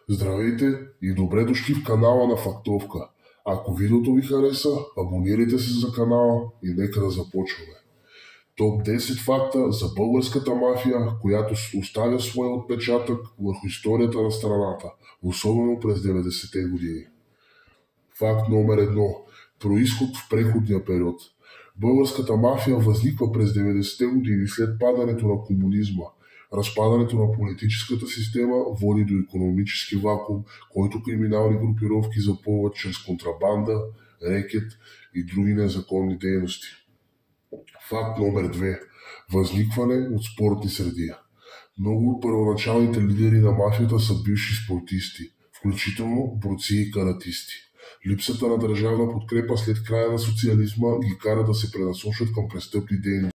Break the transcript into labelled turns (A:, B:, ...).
A: Здравейте и добре дошли в канала на Фактовка. Ако видеото ви хареса, абонирайте се за канала и нека да започваме. Топ 10 факта за българската мафия, която оставя своя отпечатък върху историята на страната, особено през 90-те години. Факт номер 1. Произход в преходния период. Българската мафия възниква през 90-те години след падането на комунизма. Разпадането на политическата система води до икономически вакуум, който криминални групировки запълват чрез контрабанда, рекет и други незаконни дейности. Факт номер 2. Възникване от спортни среди. Много от първоначалните лидери на мафията са бивши спортисти, включително борци и каратисти. Липсата на държавна подкрепа след края на социализма ги кара да се пренасочат към престъпни дейности.